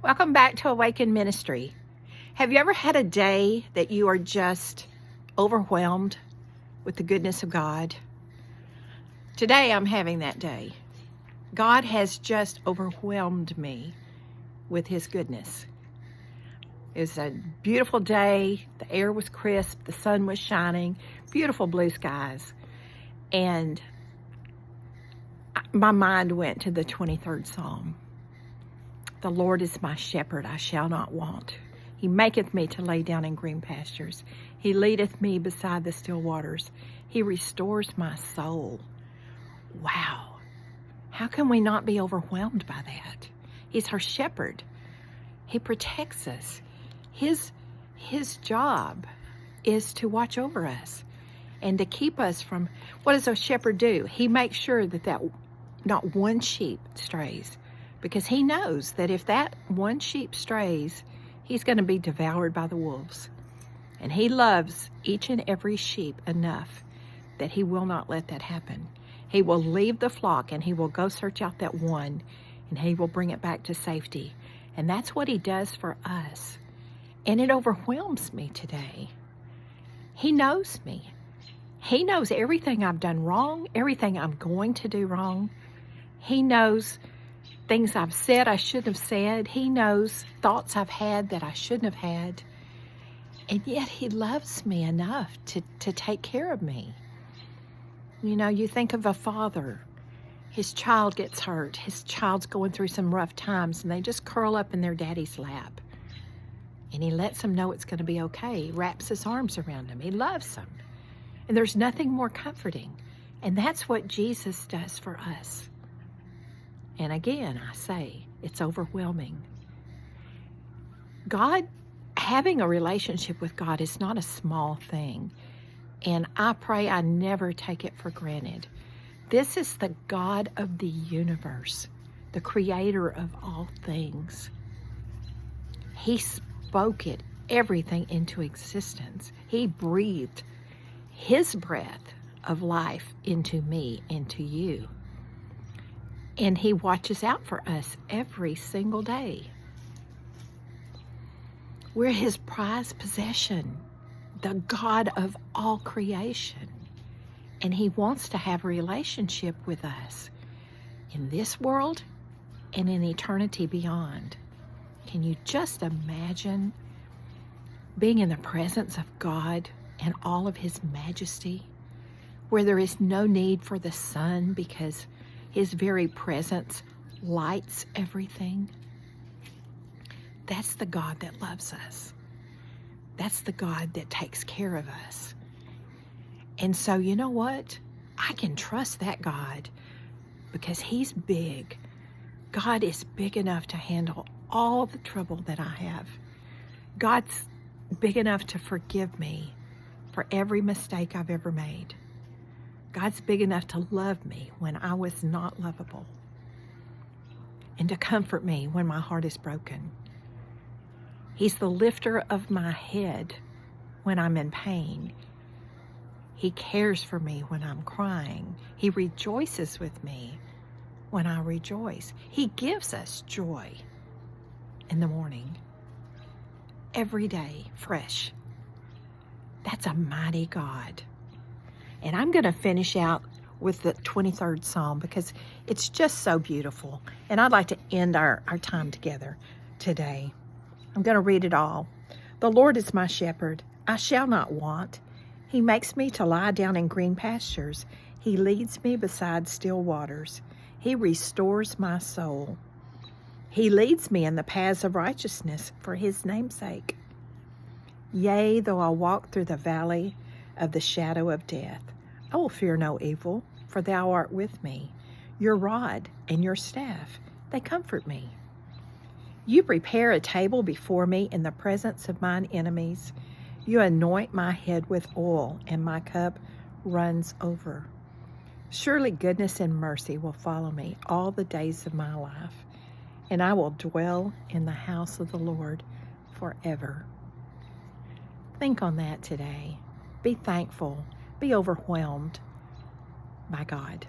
Welcome back to Awaken Ministry. Have you ever had a day that you are just overwhelmed with the goodness of God? Today I'm having that day. God has just overwhelmed me with His goodness. It was a beautiful day. The air was crisp. The sun was shining. Beautiful blue skies. And my mind went to the 23rd Psalm. The Lord is my shepherd, I shall not want. He maketh me to lay down in green pastures. He leadeth me beside the still waters. He restores my soul. Wow. How can we not be overwhelmed by that? He's our shepherd. He protects us. His job is to watch over us and to keep us from, what does a shepherd do? He makes sure that not one sheep strays, because he knows that if that one sheep strays, he's going to be devoured by the wolves. And he loves each and every sheep enough that he will not let that happen. He will leave the flock and he will go search out that one and he will bring it back to safety. And that's what he does for us. And it overwhelms me today. He knows me. He knows everything I've done wrong, everything I'm going to do wrong. He knows things I've said I shouldn't have said. He knows thoughts I've had that I shouldn't have had. And yet he loves me enough to take care of me. You know, you think of a father. His child gets hurt. His child's going through some rough times and they just curl up in their daddy's lap. And he lets them know it's going to be okay. He wraps his arms around them. He loves them. And there's nothing more comforting. And that's what Jesus does for us. And again, I say, it's overwhelming. God, having a relationship with God is not a small thing. And I pray I never take it for granted. This is the God of the universe, the creator of all things. He spoke everything into existence. He breathed His breath of life into me, into you. And He watches out for us every single day. We're His prized possession, the God of all creation. And He wants to have a relationship with us in this world and in eternity beyond. Can you just imagine being in the presence of God and all of His majesty, where there is no need for the sun because His very presence lights everything? That's the God that loves us. That's the God that takes care of us. And so, you know what? I can trust that God because He's big. God is big enough to handle all the trouble that I have. God's big enough to forgive me for every mistake I've ever made. God's big enough to love me when I was not lovable and to comfort me when my heart is broken. He's the lifter of my head when I'm in pain. He cares for me when I'm crying. He rejoices with me when I rejoice. He gives us joy in the morning, every day, fresh. That's a mighty God. And I'm going to finish out with the 23rd Psalm because it's just so beautiful. And I'd like to end our time together today. I'm going to read it all. The Lord is my shepherd. I shall not want. He makes me to lie down in green pastures. He leads me beside still waters. He restores my soul. He leads me in the paths of righteousness for His name's sake. Yea, though I walk through the valley of the shadow of death, I will fear no evil, for Thou art with me. Your rod and your staff, they comfort me. You prepare a table before me in the presence of mine enemies. You anoint my head with oil, and my cup runs over. Surely goodness and mercy will follow me all the days of my life, and I will dwell in the house of the Lord forever. Think on that today. Be thankful. Be overwhelmed by God.